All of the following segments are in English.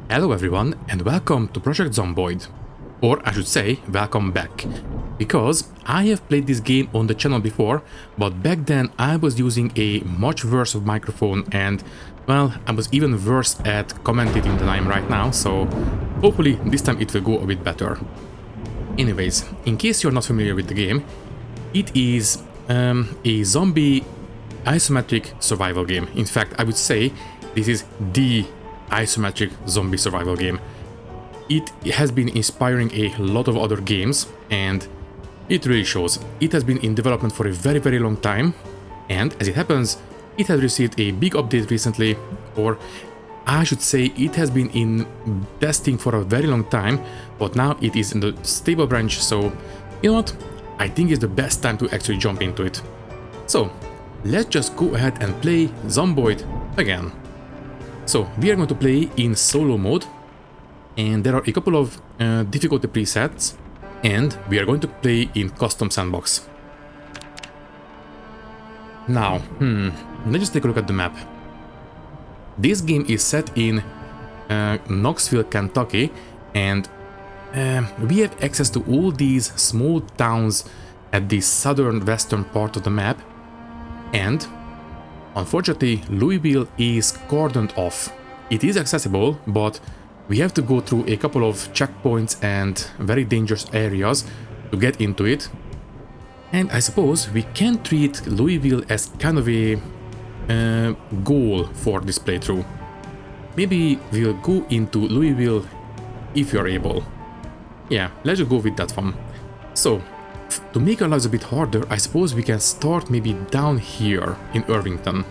Hello everyone and welcome to Project Zomboid. Or I should say, welcome back. Because I have played this game on the channel before, but back then I was using a much worse microphone and, well, I was even worse at commentating than I am right now, so hopefully this time it will go a bit better. Anyways, in case you're not familiar with the game, it is a zombie isometric survival game. In fact, I would say this is the isometric zombie survival game. It has been inspiring a lot of other games and it really shows. It has been in development for a very long time, and as it happens, it has received a big update recently, or I should say it has been in testing for a very long time, but now it is in the stable branch, so you know what, I think it's the best time to actually jump into it. So let's just go ahead and play Zomboid again. So we are going to play in solo mode, and there are a couple of difficulty presets, and we are going to play in custom sandbox. Now, let's just take a look at the map. This game is set in Knoxville, Kentucky, and we have access to all these small towns at the southern western part of the map, and unfortunately, Louisville is cordoned off. It is accessible, but we have to go through a couple of checkpoints and very dangerous areas to get into it. And I suppose we can treat Louisville as kind of a goal for this playthrough. Maybe we'll go into Louisville if you're able. Yeah, let's just go with that one. So, to make our lives a bit harder, I suppose we can start maybe down here in Irvington.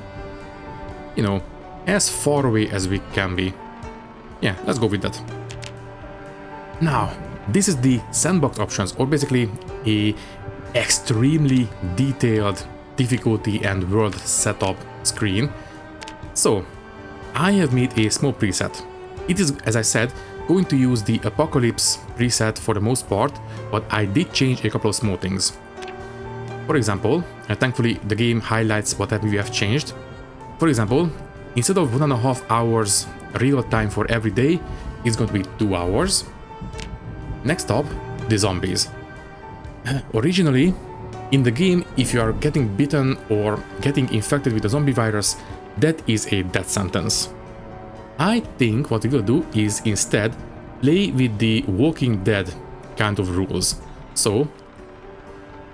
You know, as far away as we can be. Yeah, let's go with that. Now, this is the sandbox options, or basically a extremely detailed difficulty and world setup screen. So, I have made a small preset. It is, as I said, going to use the Apocalypse preset for the most part, but I did change a couple of small things. For example, thankfully the game highlights what we have changed. For example, instead of 1.5 hours real time for every day, it's going to be 2 hours. Next up, the zombies. Originally, in the game, if you are getting bitten or getting infected with the zombie virus, that is a death sentence. I think what we will do is instead play with the Walking Dead kind of rules. So,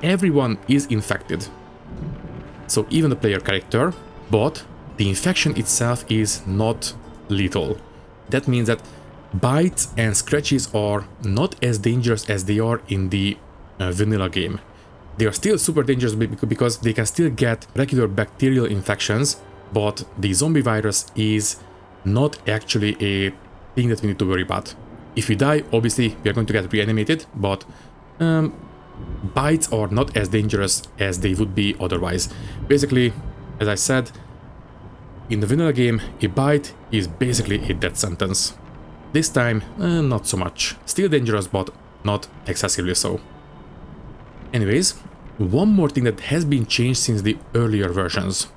everyone is infected. So even the player character, but the infection itself is not lethal. That means that bites and scratches are not as dangerous as they are in the vanilla game. They are still super dangerous because they can still get regular bacterial infections, but the zombie virus is not actually a thing that we need to worry about. If we die, obviously we are going to get reanimated, but bites are not as dangerous as they would be otherwise. Basically, as I said, in the vanilla game, a bite is basically a death sentence. This time, not so much. Still dangerous, but not excessively so. Anyways, one more thing that has been changed since the earlier versions.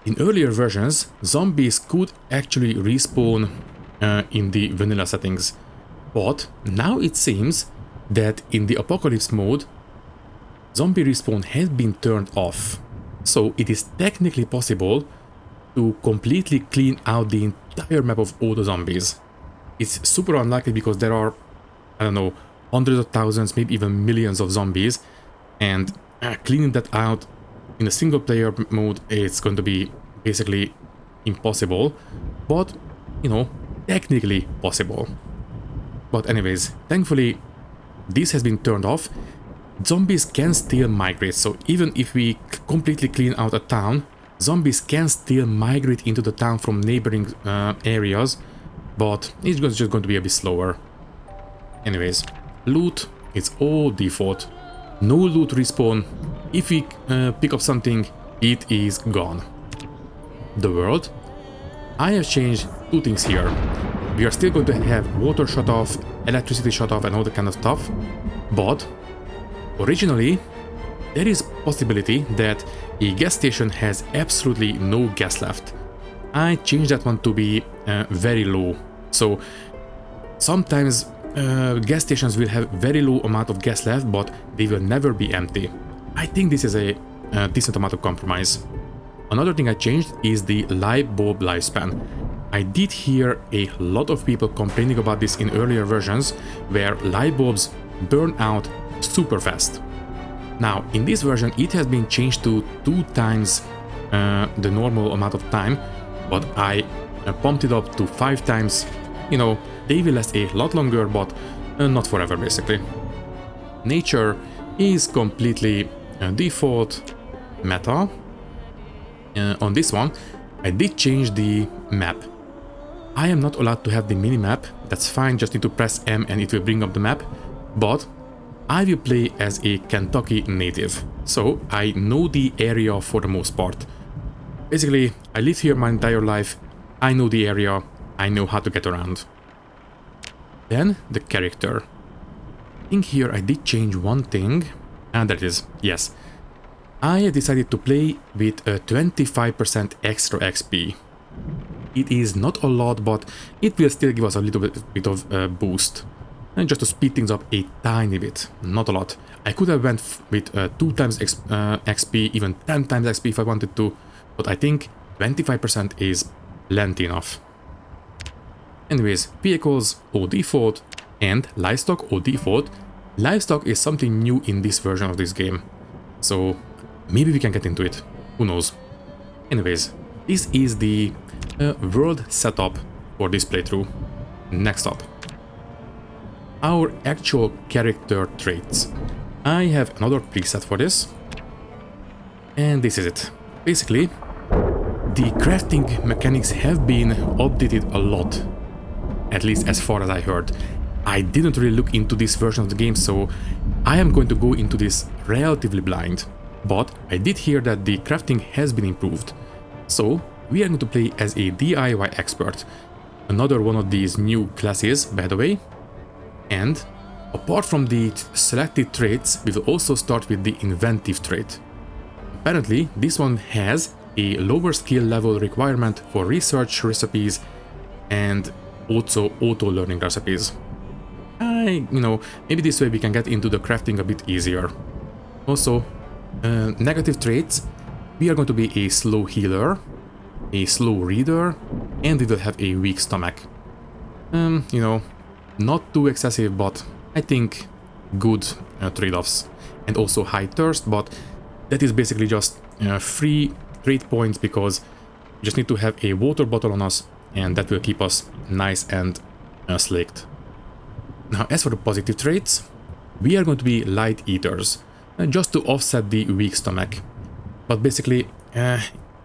In earlier versions, zombies could actually respawn in the vanilla settings, but now it seems that in the Apocalypse mode, zombie respawn has been turned off. So it is technically possible to completely clean out the entire map of all the zombies. It's super unlikely because there are, I don't know, hundreds of thousands, maybe even millions of zombies, and cleaning that out in a single player mode, it's going to be basically impossible, but, you know, technically possible. But anyways, thankfully, this has been turned off. Zombies can still migrate, so even if we completely clean out a town, zombies can still migrate into the town from neighboring areas, but it's just going to be a bit slower. Anyways, loot, it's all default. No loot respawn. If we pick up something, it is gone. The world, I have changed two things here. We are still going to have water shut off, electricity shut off and all that kind of stuff, but originally there is possibility that a gas station has absolutely no gas left. I changed that one to be very low, So sometimes gas stations will have very low amount of gas left, but they will never be empty. I think this is a decent amount of compromise. Another thing I changed is the light bulb lifespan. I did hear a lot of people complaining about this in earlier versions, where light bulbs burn out super fast. Now, in this version, it has been changed to 2 times the normal amount of time, but I pumped it up to 5 times. You know, they will last a lot longer, but not forever, basically. Nature is completely default meta. On this one, I did change the map. I am not allowed to have the mini-map, that's fine, just need to press M and it will bring up the map, but I will play as a Kentucky native, so I know the area for the most part. Basically, I lived here my entire life, I know the area, I know how to get around. Then, the character. I think here I did change one thing, and that is, yes. I decided to play with a 25% extra XP. It is not a lot, but it will still give us a little bit of a boost. And just to speed things up a tiny bit, not a lot. I could have went with 2 times XP, even 10 times XP if I wanted to, but I think 25% is plenty enough. Anyways, vehicles or default and livestock or default. Livestock is something new in this version of this game, so maybe we can get into it, who knows. Anyways, this is the world setup for this playthrough. Next up, our actual character traits. I have another preset for this, and this is it. Basically, the crafting mechanics have been updated a lot, at least as far as I heard. I didn't really look into this version of the game, so I am going to go into this relatively blind. But I did hear that the crafting has been improved, so we are going to play as a DIY expert, another one of these new classes, by the way. And apart from the selected traits, we will also start with the inventive trait. Apparently, this one has a lower skill level requirement for research recipes and also auto-learning recipes. Maybe this way we can get into the crafting a bit easier. Also, negative traits, we are going to be a slow healer, a slow reader, and we will have a weak stomach. Not too excessive, but I think good trade-offs. And also high thirst, but that is basically just free trait points because we just need to have a water bottle on us, and that will keep us nice and slaked. Now, as for the positive traits, we are going to be light eaters, just to offset the weak stomach. But basically,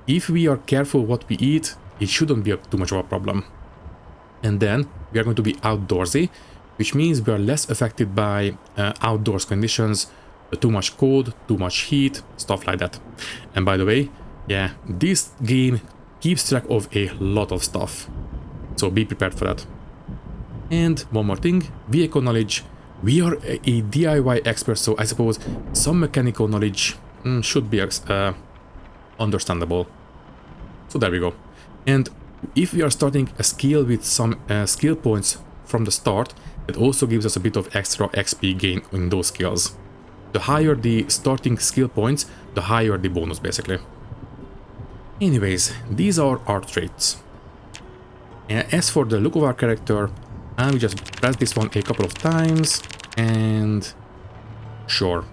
if we are careful what we eat, it shouldn't be too much of a problem. And then we are going to be outdoorsy, which means we are less affected by outdoors conditions, too much cold, too much heat, stuff like that. And by the way, yeah, this game keeps track of a lot of stuff, so be prepared for that. And one more thing, vehicle knowledge. We are a DIY expert, so I suppose some mechanical knowledge should be understandable. So there we go. And if we are starting a skill with some skill points from the start, it also gives us a bit of extra XP gain in those skills. The higher the starting skill points, the higher the bonus, basically. Anyways, these are our traits. As for the look of our character, I will just press this one a couple of times, and sure.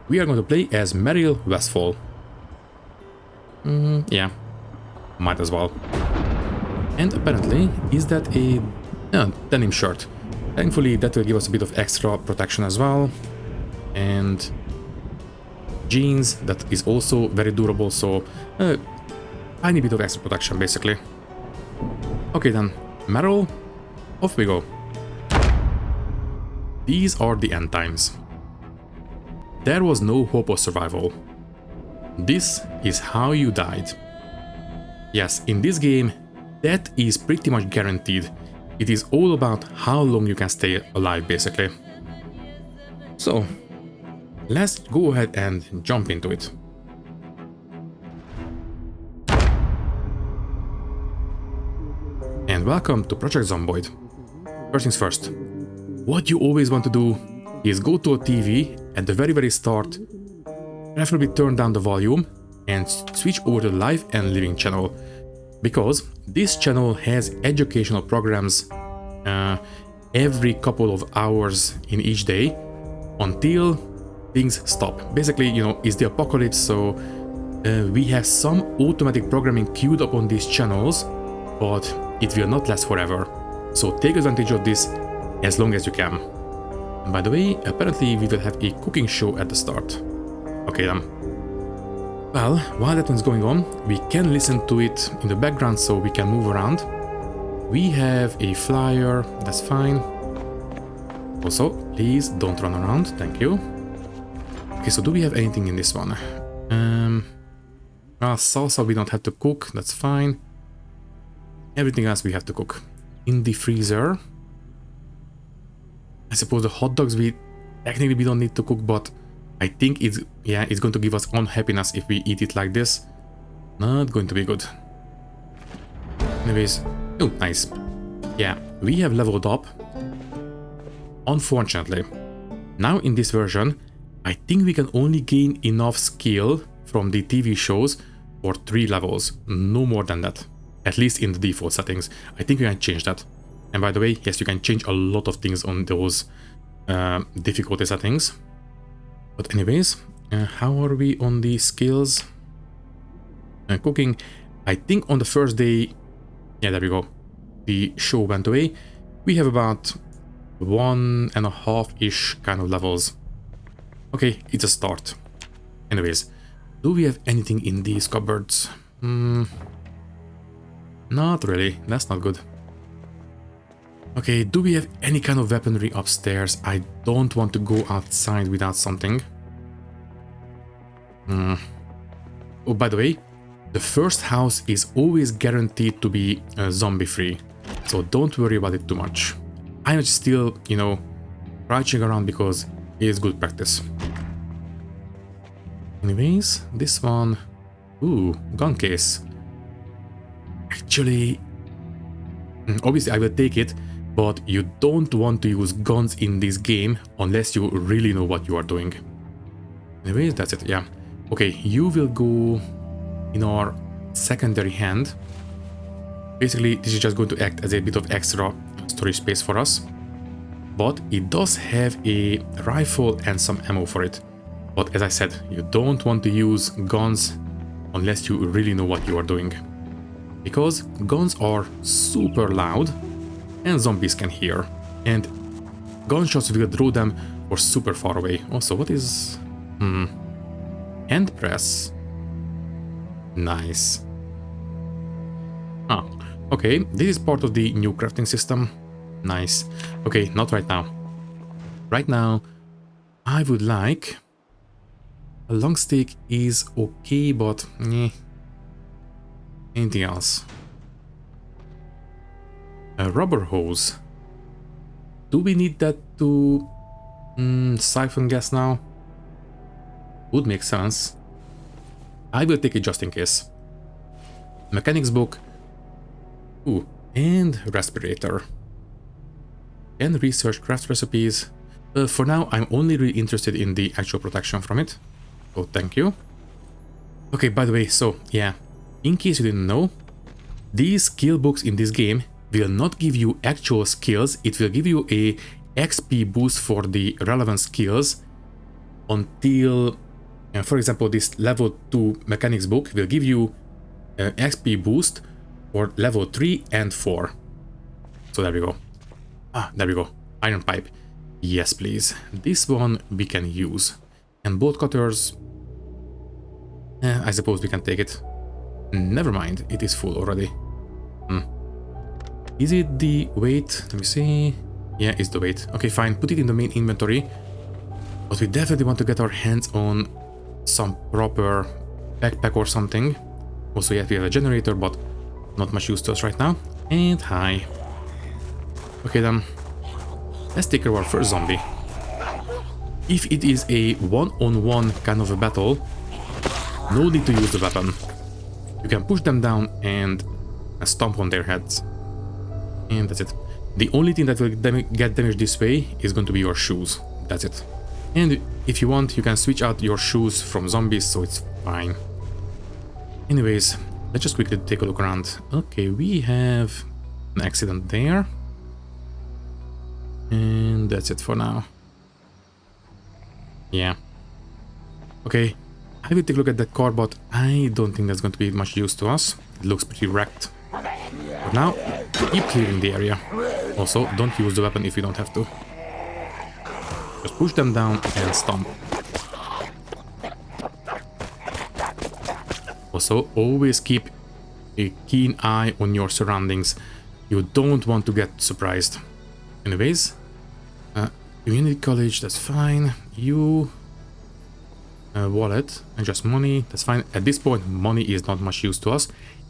We are going to play as Meryl Westfall. Yeah, might as well. And apparently, is that a denim shirt? Thankfully, that will give us a bit of extra protection as well. And jeans, that is also very durable, so tiny bit of extra protection, basically. Okay then, Meryl, off we go. These are the end times. There was no hope of survival. This is how you died. Yes, in this game, death is pretty much guaranteed. It is all about how long you can stay alive, basically. So, let's go ahead and jump into it. And welcome to Project Zomboid. First things first, what you always want to do is go to a TV at the very start, preferably turn down the volume and switch over to the live and living channel, because this channel has educational programs every couple of hours in each day until things stop. Basically, you know, it's the apocalypse, so we have some automatic programming queued up on these channels, but it will not last forever. So take advantage of this as long as you can. And by the way, apparently we will have a cooking show at the start. Okay then. Well, while that one's going on, we can listen to it in the background so we can move around. We have a flyer, that's fine. Also, please don't run around, thank you. Okay, so do we have anything in this one? Salsa we don't have to cook, that's fine. Everything else we have to cook. In the freezer. I suppose the hot dogs technically we don't need to cook, but I think it's going to give us unhappiness if we eat it like this. Not going to be good. Anyways, oh, nice. Yeah, we have leveled up. Unfortunately, now in this version, I think we can only gain enough skill from the TV shows for 3 levels, no more than that. At least in the default settings. I think we can change that. And by the way, yes, you can change a lot of things on those difficulty settings. But anyways, how are we on the skills? Cooking, I think on the first day, yeah, there we go. The show went away. We have about 1.5-ish kind of levels. Okay, it's a start. Anyways, do we have anything in these cupboards? Not really, that's not good. Okay, do we have any kind of weaponry upstairs? I don't want to go outside without something. Oh, by the way, the first house is always guaranteed to be zombie free, so don't worry about it too much. I'm still, you know, crouching around because it is good practice. Anyways, this one... Ooh, gun case. Actually, obviously I will take it, but you don't want to use guns in this game unless you really know what you are doing. Anyways, that's it, yeah. Okay, you will go in our secondary hand. Basically, this is just going to act as a bit of extra storage space for us. But it does have a rifle and some ammo for it. But as I said, you don't want to use guns unless you really know what you are doing. Because guns are super loud and zombies can hear. And gunshots will draw them for super far away. Also, what is... hand press. Nice. Ah, okay, this is part of the new crafting system. Nice. Okay, not right now. Right now, I would like... A long stick is okay, but... Anything else? A rubber hose. Do we need that to... siphon gas now? Would make sense. I will take it just in case. Mechanics book. Ooh, and respirator. And research craft recipes. For now, I'm only really interested in the actual protection from it. So thank you. Okay, by the way, so yeah, in case you didn't know, these skill books in this game will not give you actual skills. It will give you a XP boost for the relevant skills until, for example, this level 2 mechanics book will give you an XP boost for level 3 and 4. So there we go. Ah, there we go. Iron pipe. Yes, please. This one we can use. And bolt cutters. I suppose we can take it. Never mind, it is full already. Is it the weight? Let me see. Yeah, it's the weight. Okay, fine. Put it in the main inventory. But we definitely want to get our hands on some proper backpack or something. Also, yeah, we have a generator, but not much use to us right now. And hi. Okay then. Let's take care of our first zombie. If it is a one-on-one kind of a battle, no need to use the weapon. You can push them down and stomp on their heads. And that's it. The only thing that will get damaged this way is going to be your shoes. That's it. And if you want, you can switch out your shoes from zombies, so it's fine. Anyways, let's just quickly take a look around. Okay, we have an accident there. And that's it for now. Yeah. Okay, I will take a look at that car, but I don't think that's going to be much use to us. It looks pretty wrecked. But now, keep clearing the area. Also, don't use the weapon if you don't have to. Just push them down and stomp. Also, always keep a keen eye on your surroundings. You don't want to get surprised. Anyways, community college, that's fine. You... wallet and just money, that's fine. At this point, money is not much use to us.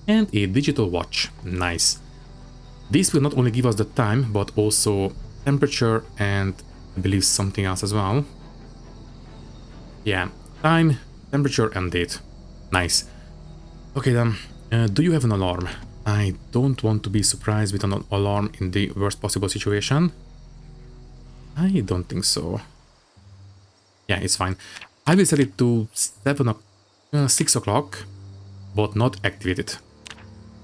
And a digital watch, nice. This will not only give us the time, but also temperature and I believe something else as well. Yeah, time, temperature and date. Nice. Okay then, do you have an alarm? I don't want to be surprised with an alarm in the worst possible situation. I don't think so. Yeah, it's fine. I will set it to 6 o'clock, but not activate it.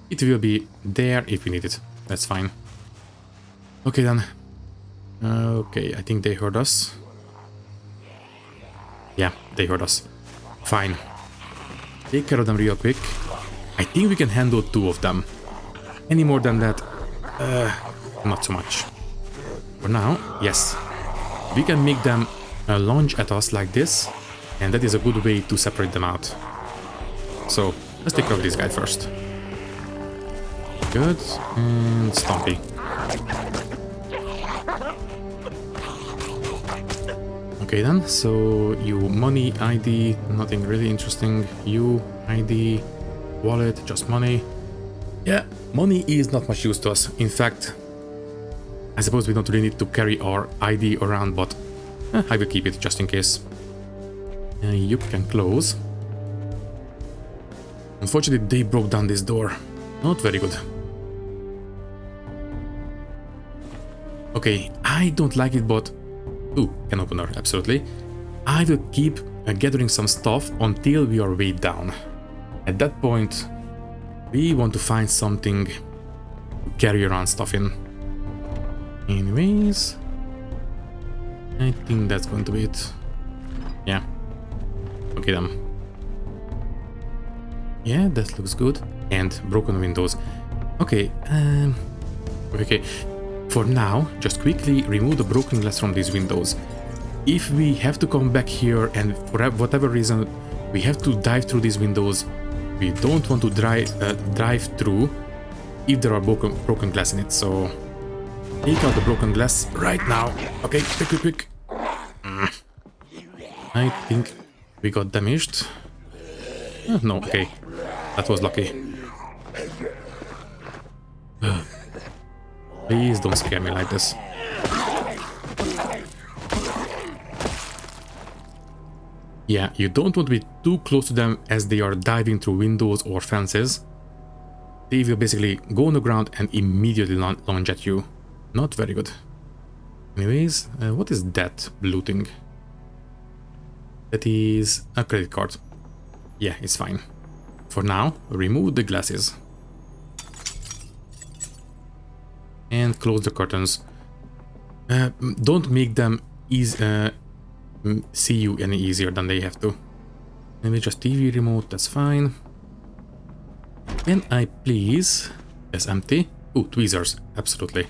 It will be there if we need it. That's fine. Okay then. Okay, I think they heard us. Yeah, they heard us. Fine. Take care of them real quick. I think we can handle 2 of them. Any more than that, not so much. For now, yes. We can make them lunge at us like this. And that is a good way to separate them out. So, let's take care of this guy first. Good. And Stompy. Okay then, so you money, ID, nothing really interesting. You, ID, wallet, just money. Yeah, money is not much use to us. In fact, I suppose we don't really need to carry our ID around, but I will keep it just in case. You can close. Unfortunately, they broke down this door. Not very good. Okay, I don't like it, but... Ooh, can opener, absolutely. I will keep gathering some stuff until we are way down. At that point, we want to find something to carry around stuff in. Anyways... I think that's going to be it. Yeah. Okay then. Yeah, that looks good. And broken windows. Okay, okay. For now, just quickly remove the broken glass from these windows. If we have to come back here and for whatever reason we have to dive through these windows, we don't want to drive through if there are broken glass in it. So take out the broken glass right now. Okay, quick. I think we got damaged. No, okay. That was lucky. Please don't scare me like this. Yeah, you don't want to be too close to them as they are diving through windows or fences. They will basically go on the ground and immediately lunge at you. Not very good. Anyways, what is that blue thing? That is a credit card. Yeah, it's fine. For now, remove the glasses. And close the curtains. Don't make them see you any easier than they have to. Maybe just TV remote, that's fine. Can I please... Yes, empty. Ooh, tweezers, absolutely.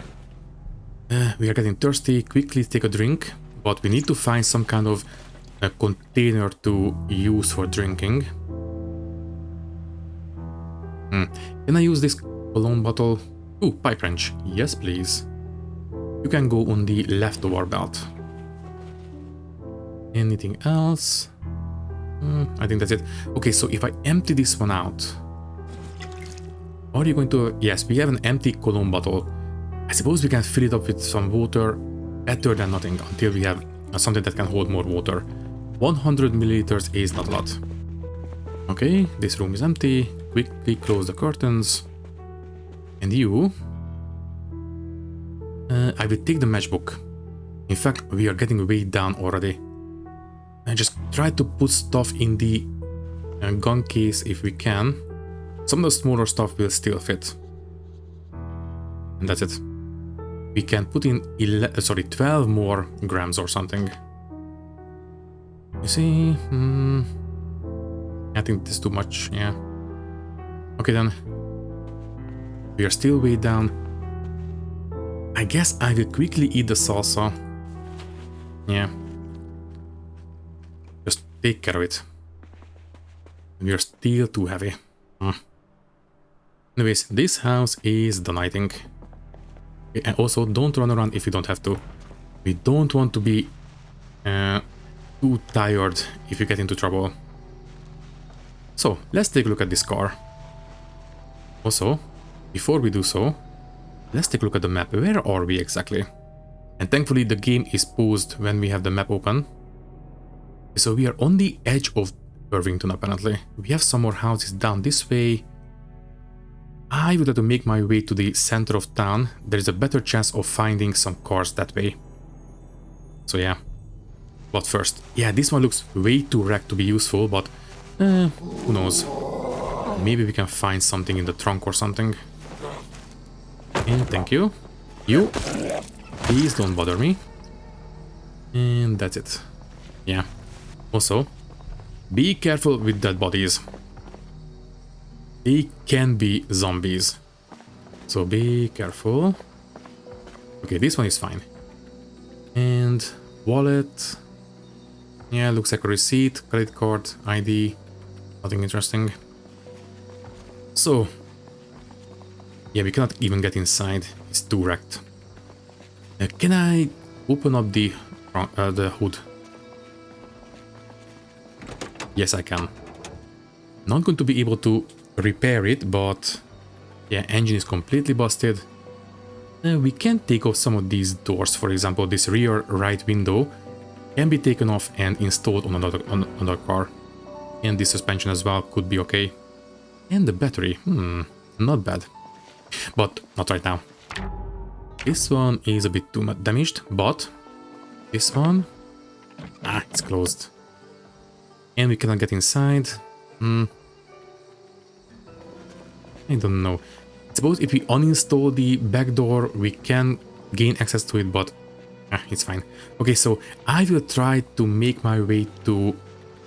We are getting thirsty, quickly take a drink. But we need to find some kind of container to use for drinking. Can I use this cologne bottle? Ooh, pipe wrench. Yes, please. You can go on the left of our belt. Anything else? I think that's it. Okay, so if I empty this one out... Are you going to... Yes, we have an empty cologne bottle. I suppose we can fill it up with some water. Better than nothing until we have something that can hold more water. 100 milliliters is not a lot. Okay, this room is empty. Quickly close the curtains. And you I will take the matchbook. In fact, we are getting way down already. I just try to put stuff in the gun case if we can. Some of the smaller stuff will still fit. And that's it. We can put in 12 more grams or something. You see? I think this is too much, yeah. Okay then. We are still way down. I guess I will quickly eat the salsa. Yeah. Just take care of it. We are still too heavy. Anyways, this house is done, I think. Okay, and also, don't run around if you don't have to. We don't want to be too tired if you get into trouble. So, let's take a look at this car. Also, before we do so, let's take a look at the map. Where are we exactly? And thankfully the game is paused when we have the map open. So we are on the edge of Irvington apparently. We have some more houses down this way. I would have to make my way to the center of town. There is a better chance of finding some cars that way. So yeah. But first, yeah, this one looks way too wrecked to be useful, but who knows. Maybe we can find something in the trunk or something. And thank you. You, please don't bother me. And that's it. Yeah. Also, be careful with dead bodies. They can be zombies. So be careful. Okay, this one is fine. And wallet. Yeah, looks like a receipt, credit card, ID. Nothing interesting. So, yeah, we cannot even get inside. It's too wrecked. Can I open up the hood? Yes, I can. Not going to be able to repair it, but yeah, engine is completely busted. We can take off some of these doors. For example, this rear right window can be taken off and installed on another car. And the suspension as well could be okay. And the battery, not bad. But not right now. This one is a bit too much damaged, but this one, it's closed. And we cannot get inside. I don't know. I suppose if we uninstall the back door, we can gain access to it, but it's fine. Okay, so I will try to make my way to,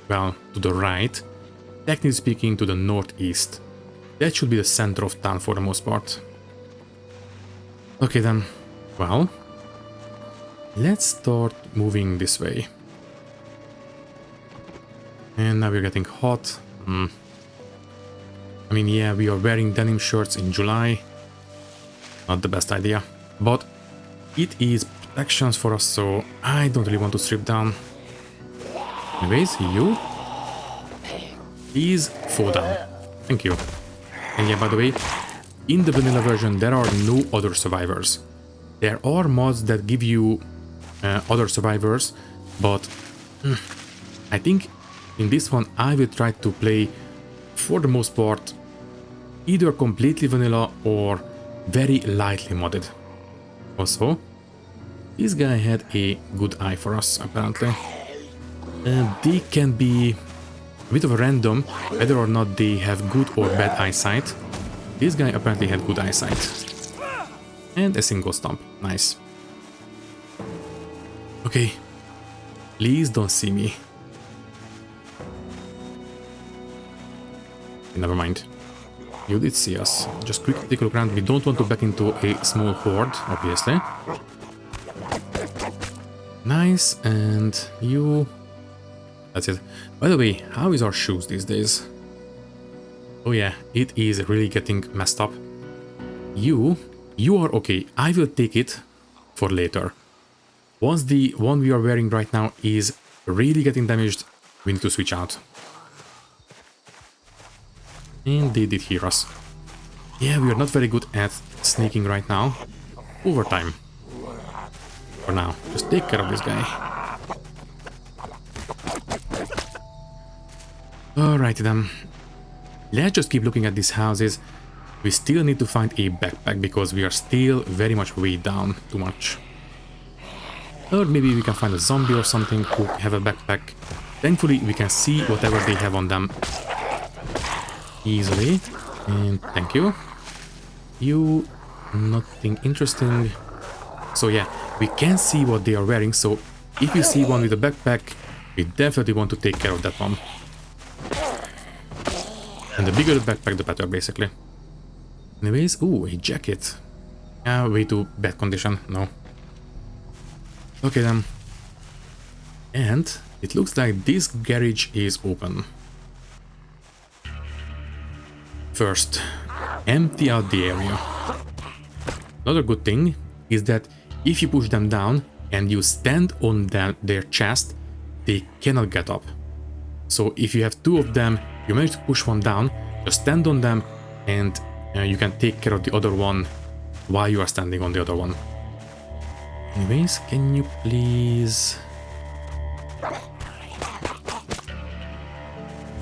well, to the right. Technically speaking, to the northeast. That should be the center of town for the most part. Okay then, well, let's start moving this way. And now we're getting hot. I mean, yeah, we are wearing denim shirts in July. Not the best idea. But it is protections for us, so I don't really want to strip down. Anyways, you, please fall down. Thank you. And yeah, by the way, in the vanilla version, there are no other survivors. There are mods that give you other survivors, but I think in this one I will try to play, for the most part, either completely vanilla or very lightly modded. Also, this guy had a good eye for us, apparently. They can be a bit of a random, whether or not they have good or bad eyesight. This guy apparently had good eyesight. And a single stomp. Nice. Okay. Please don't see me. Never mind. You did see us. Just quickly take a look around. We don't want to back into a small horde, obviously. Nice, and you... That's it. By the way, how is our shoes these days? Oh yeah, it is really getting messed up. You are okay. I will take it for later. Once the one we are wearing right now is really getting damaged, we need to switch out. And they did hear us. Yeah, we are not very good at sneaking right now. Overtime. For now, just take care of this guy. Alrighty then. Let's just keep looking at these houses. We still need to find a backpack because we are still very much weighed down too much. Or maybe we can find a zombie or something who have a backpack. Thankfully, we can see whatever they have on them easily. And thank you. You, nothing interesting. So yeah, we can see what they are wearing. So if you see one with a backpack, we definitely want to take care of that one. And the bigger the backpack, the better, basically. Anyways, ooh, a jacket. Way too bad condition, no. Okay then. And it looks like this garage is open. First, empty out the area. Another good thing is that if you push them down and you stand on their chest, they cannot get up. So if you have two of them, you manage to push one down, just stand on them, and you can take care of the other one while you are standing on the other one. Anyways, can you please...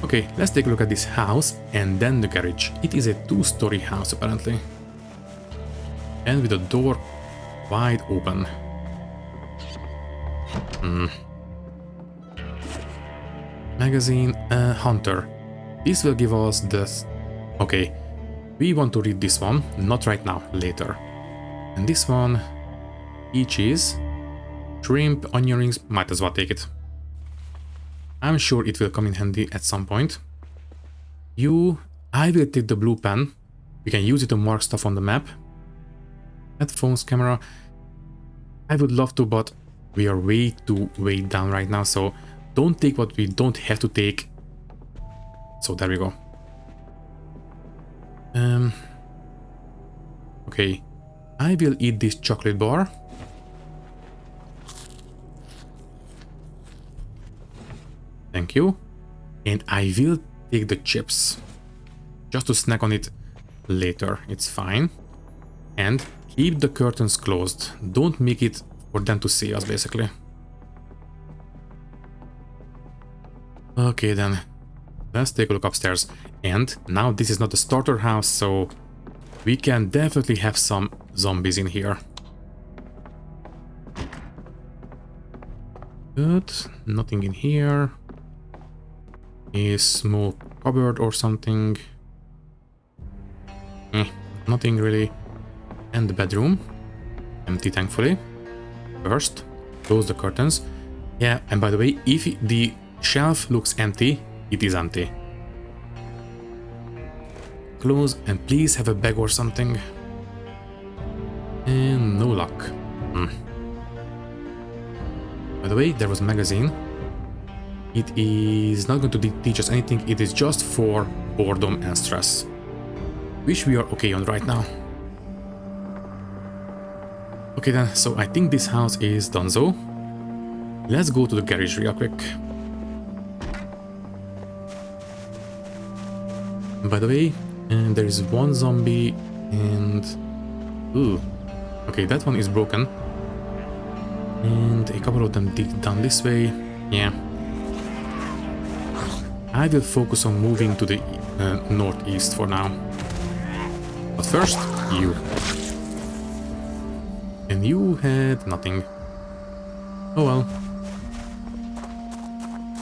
Okay, let's take a look at this house and then the garage. It is a two-story house apparently. And with the door wide open. Magazine, Hunter. This will give us the... Okay, we want to read this one, not right now, later. And this one, peaches, shrimp, onion rings, might as well take it. I'm sure it will come in handy at some point. I will take the blue pen. We can use it to mark stuff on the map. Headphones, camera. I would love to, but we are way too weighed down right now, so don't take what we don't have to take. So there we go. Okay, I will eat this chocolate bar. Thank you. And I will take the chips. Just to snack on it later, it's fine. And keep the curtains closed. Don't make it for them to see us, basically. Okay then, let's take a look upstairs. And now this is not a starter house, so we can definitely have some zombies in here. Good, nothing in here. A small cupboard or something. Nothing really. And the bedroom. Empty, thankfully. First, close the curtains. Yeah, and by the way, if the shelf looks empty, it is empty. Close, and please have a bag or something. And no luck. By the way, there was a magazine. It is not going to teach us anything, it is just for boredom and stress. Which we are okay on right now. Okay then, so I think this house is donezo. Let's go to the garage real quick. By the way, there is one zombie and... Ooh. Okay, that one is broken. And a couple of them dig down this way. Yeah. I will focus on moving to the northeast for now. But first, you. And you had nothing. Oh well.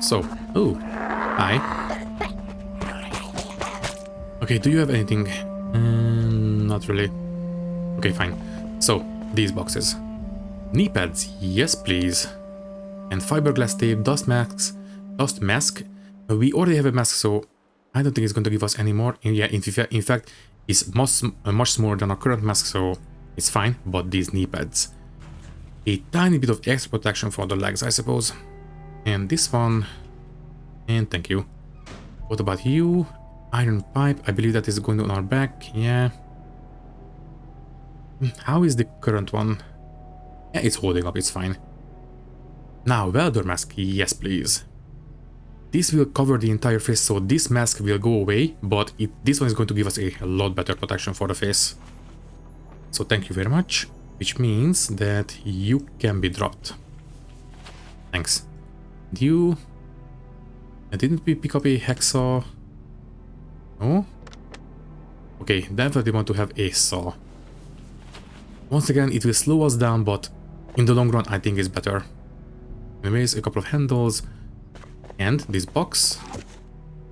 So, oh, hi. Okay, do you have anything? Not really. Okay, fine. So, these boxes. Knee pads, yes please. And fiberglass tape, dust mask. We already have a mask, so I don't think it's going to give us any more. And yeah, in fact, it's much smaller than our current mask, so it's fine. But these knee pads. A tiny bit of extra protection for the legs, I suppose. And this one. And thank you. What about you? Iron pipe, I believe that is going on our back, yeah. How is the current one? Yeah, it's holding up, it's fine. Now, welder mask, yes please. This will cover the entire face, so this mask will go away, but this one is going to give us a lot better protection for the face. So thank you very much, which means that you can be dropped. Thanks. Didn't we pick up a hacksaw? No? Okay, definitely want to have a saw. Once again, it will slow us down, but in the long run, I think it's better. Anyways, a couple of handles. And this box.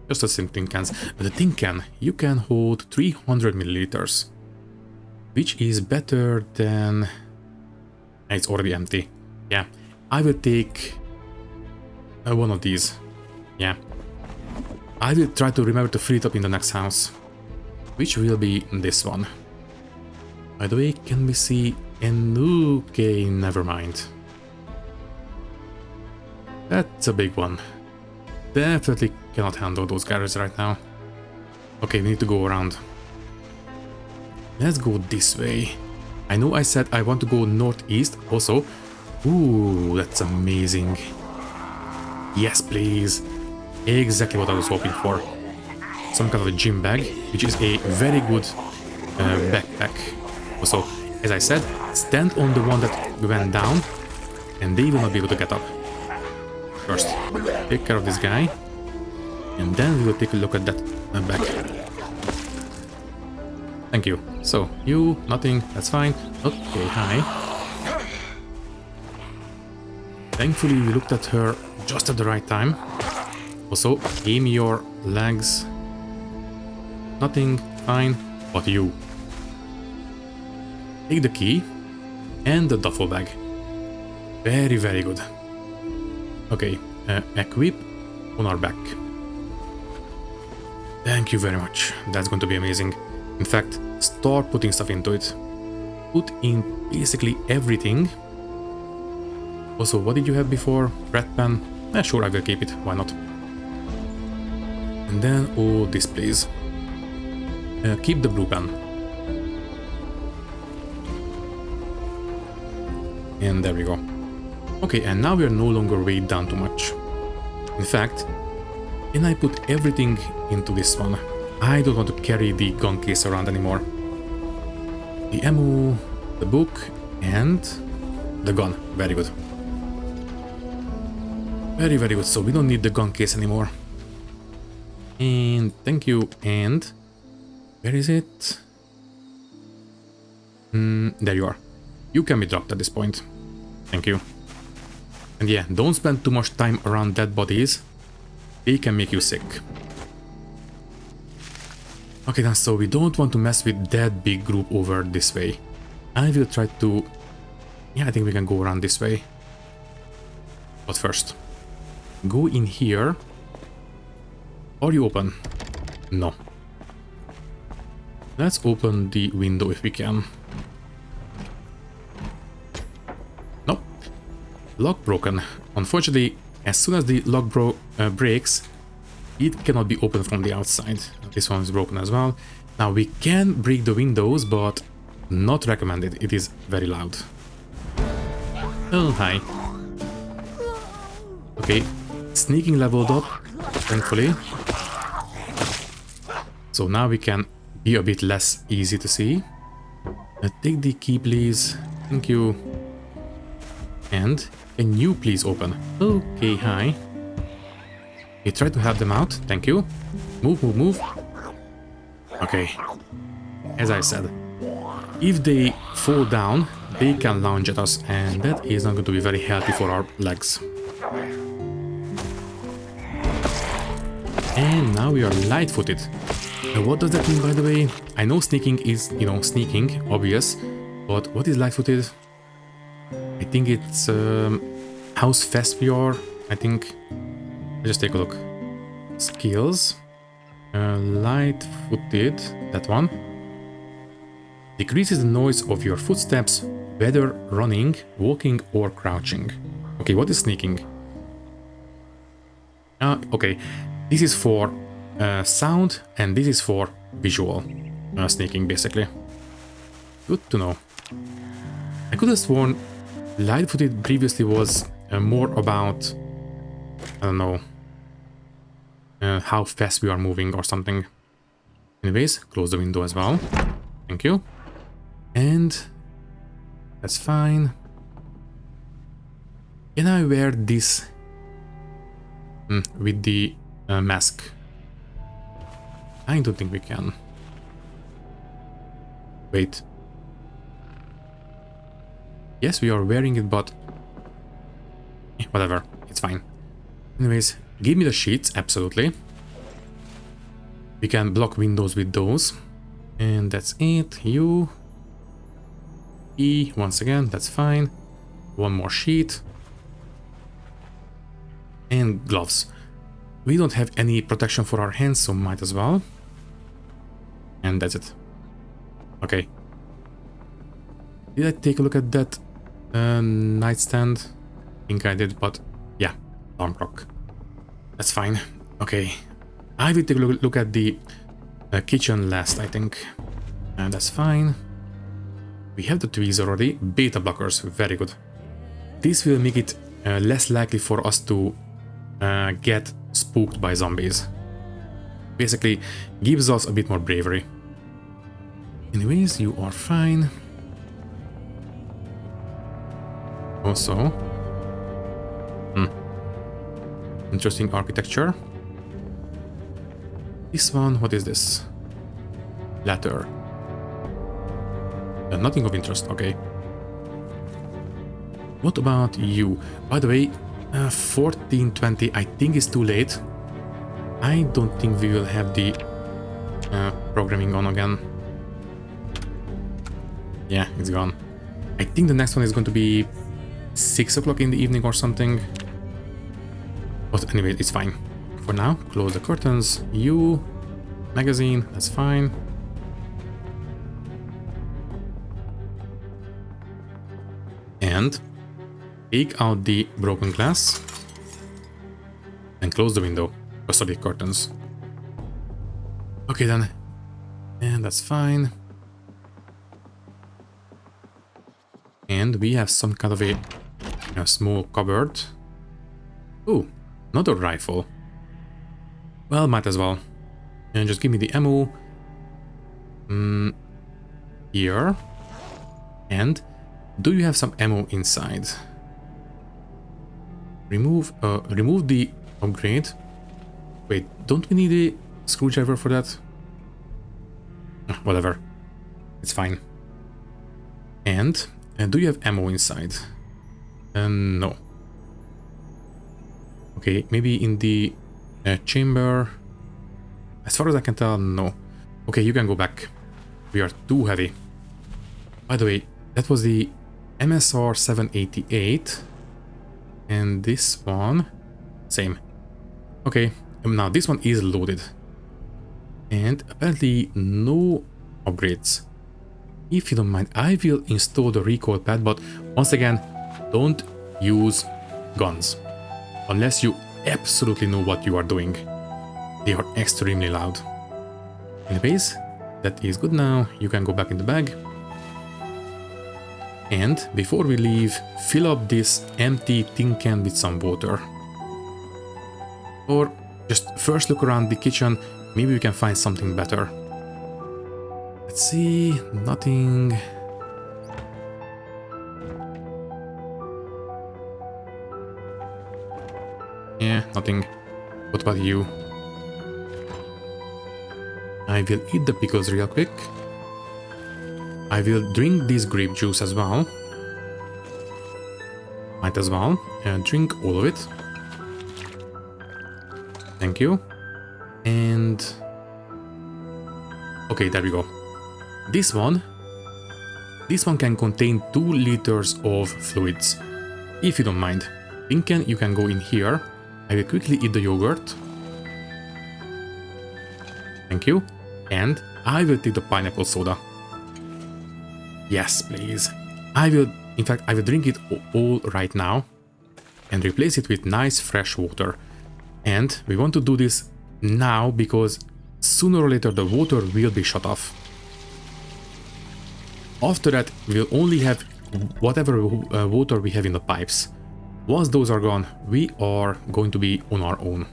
Just a simple tin cans. But the tin can, you can hold 300 milliliters. Which is better than... It's already empty. Yeah, I will take one of these. Yeah. I will try to remember to fill it up in the next house. Which will be this one. By the way, can we see... Okay, never mind. That's a big one. Definitely cannot handle those garages right now. Okay, we need to go around. Let's go this way. I know I said I want to go northeast also. Ooh, that's amazing. Yes, please. Exactly what I was hoping for. Some kind of a gym bag, which is a very good backpack. Also, as I said, stand on the one that went down and they will not be able to get up. First, take care of this guy and then we will take a look at that bag. Thank you. So, you, nothing, that's fine. Okay, hi. Thankfully, we looked at her just at the right time. Also, aim your legs. Nothing, fine, but you. Take the key and the duffel bag. Very, very good. Okay, equip on our back. Thank you very much. That's going to be amazing. In fact, start putting stuff into it. Put in basically everything. Also, what did you have before? Red pen? Sure, I will keep it. Why not? And then all this, please. Keep the blue pen. And there we go. Okay, and now we are no longer weighed down too much. In fact, can I put everything into this one? I don't want to carry the gun case around anymore. The ammo, the book, and the gun. Very good. Very, very good. So we don't need the gun case anymore. And thank you. And where is it? There you are. You can be dropped at this point. Thank you. And yeah, don't spend too much time around dead bodies. They can make you sick. Okay then, so we don't want to mess with that big group over this way. I will try to... Yeah, I think we can go around this way. But first, go in here. Are you open? No. Let's open the window if we can. Nope. Lock broken. Unfortunately, as soon as the lock breaks, it cannot be opened from the outside. This one is broken as well. Now we can break the windows, but not recommended. It is very loud. Oh, hi. Okay, sneaking leveled up, thankfully. So now we can be a bit less easy to see. Take the key, please. Thank you. And can you please open? Okay, hi. Okay, try to help them out. Thank you. Move, move, move. Okay. As I said, if they fall down, they can lunge at us, and that is not going to be very healthy for our legs. And now we are light-footed. What does that mean, by the way? I know sneaking is, sneaking, obvious, but what is light-footed? I think it's how fast we are, I think. Let's just take a look. Skills. Light-footed, that one. Decreases the noise of your footsteps, whether running, walking, or crouching. Okay, what is sneaking? Okay, this is for sound, and this is for visual sneaking, basically. Good to know. I could have sworn light-footed previously was more about, I don't know, how fast we are moving or something. Anyways, close the window as well. Thank you. And that's fine. Can I wear this with the mask? I don't think we can. Wait. Yes, we are wearing it, but... whatever, it's fine. Anyways, give me the sheets, absolutely. We can block windows with those. And that's it. You. E, once again, that's fine. One more sheet. And gloves. We don't have any protection for our hands, so might as well. And that's it. Okay. Did I take a look at that nightstand? I think I did, but yeah, alarm clock. That's fine. Okay. I will take a look at the kitchen last, I think. And that's fine. We have the tweezers already. Beta blockers, very good. This will make it less likely for us to get spooked by zombies. Basically, gives us a bit more bravery. Anyways, you are fine. Also, interesting architecture. This one, what is this? Ladder. Nothing of interest, okay. What about you? By the way, 1420 I think is too late. I don't think we will have the programming on again. Yeah, it's gone. I think the next one is going to be 6 o'clock in the evening or something. But anyway, it's fine. For now, close the curtains. You, magazine, that's fine. And take out the broken glass and close the window. Oh, sorry, curtains. Okay then. And that's fine. And we have some kind of a small cupboard. Oh, another rifle. Well, might as well. And just give me the ammo. Here. And do you have some ammo inside? Remove the upgrade. Wait, don't we need a screwdriver for that? Whatever. It's fine. And do you have ammo inside? No. Okay, maybe in the chamber. As far as I can tell, no. Okay, you can go back. We are too heavy. By the way, that was the MSR 788. And this one, same. Okay, now this one is loaded. And apparently no upgrades. If you don't mind, I will install the recoil pad, but once again, don't use guns. Unless you absolutely know what you are doing. They are extremely loud. Anyways, that is good now. You can go back in the bag. And before we leave, fill up this empty tin can with some water. Or just first look around the kitchen, maybe we can find something better. Let's see, nothing. Yeah, nothing. What about you? I will eat the pickles real quick. I will drink this grape juice as well. Might as well. Drink all of it. Thank you. And... okay, there we go. This one can contain 2 liters of fluids. If you don't mind. Pinken, you can go in here. I will quickly eat the yogurt. Thank you. And I will take the pineapple soda. Yes, please. In fact, I will drink it all right now and replace it with nice fresh water. And we want to do this now because sooner or later the water will be shut off. After that, we'll only have whatever water we have in the pipes. Once those are gone, we are going to be on our own.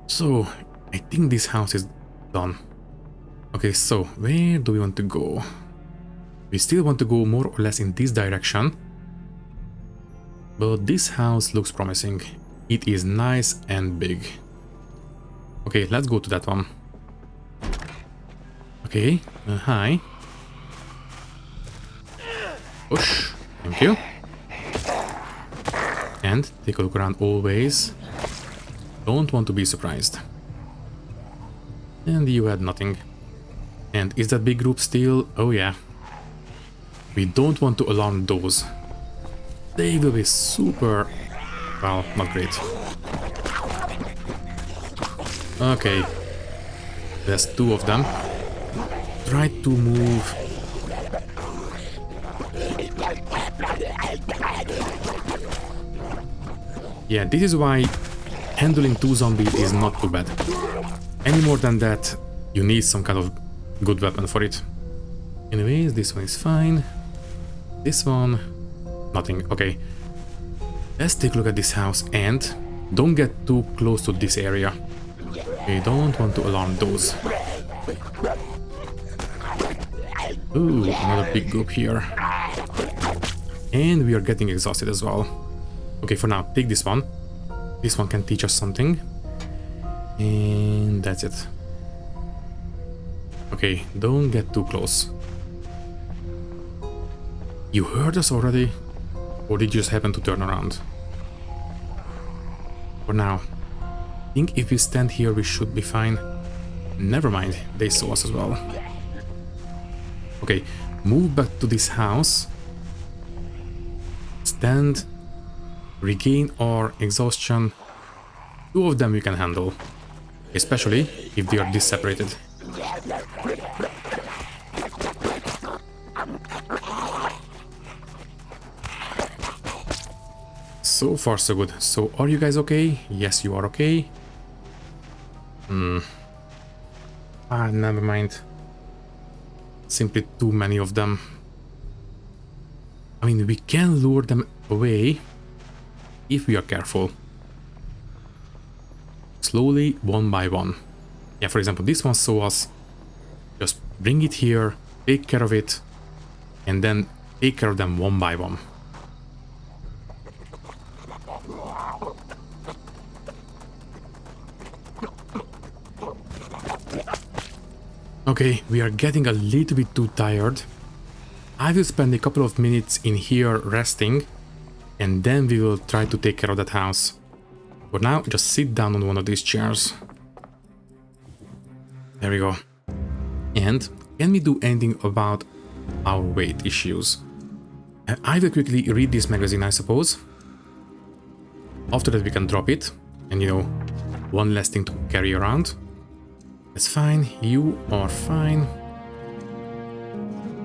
So, I think this house is done. Okay, so where do we want to go? We still want to go more or less in this direction. But this house looks promising. It is nice and big. Okay, let's go to that one. Okay, hi. Push. Thank you. And take a look around always. Don't want to be surprised. And you had nothing. And is that big group still? Oh yeah. We don't want to alarm those. They will be super... well, not great. Okay. There's two of them. Try to move. Yeah, this is why handling two zombies is not too bad. Any more than that, you need some kind of good weapon for it. Anyways, this one is fine. This one... nothing. Okay. Let's take a look at this house and don't get too close to this area. We don't want to alarm those. Ooh, another big group here. And we are getting exhausted as well. Okay, for now, take this one. This one can teach us something. And that's it. Okay, don't get too close. You heard us already? Or did you just happen to turn around? For now, I think if we stand here we should be fine. Never mind, they saw us as well. Okay, move back to this house. Stand. Regain our exhaustion. Two of them we can handle. Especially if they are this separated. So far so good. So are you guys okay? Yes, you are okay. Never mind. Simply too many of them. I mean, we can lure them away if we are careful. Slowly, one by one. Yeah, for example, this one saw us. Just bring it here, take care of it, and then take care of them one by one. Okay, we are getting a little bit too tired. I will spend a couple of minutes in here resting, and then we will try to take care of that house. For now, just sit down on one of these chairs. There we go. And can we do anything about our weight issues? I will quickly read this magazine, I suppose. After that we can drop it, and you know, one less thing to carry around. That's fine, you are fine.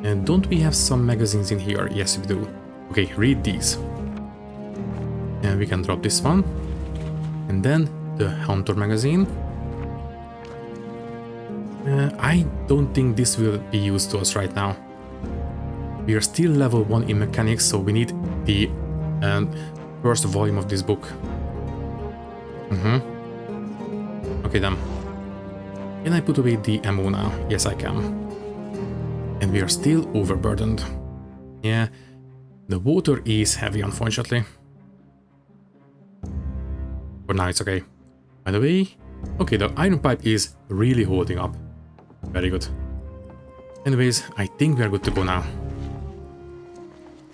And don't we have some magazines in here? Yes, we do. Okay, read these. And we can drop this one. And then the Hunter magazine. I don't think this will be used to us right now. We are still level 1 in mechanics, so we need the first volume of this book. Okay then. Can I put away the ammo now? Yes, I can. And we are still overburdened. Yeah, the water is heavy, unfortunately. But now it's okay. By the way, okay, the iron pipe is really holding up. Very good. Anyways, I think we are good to go now.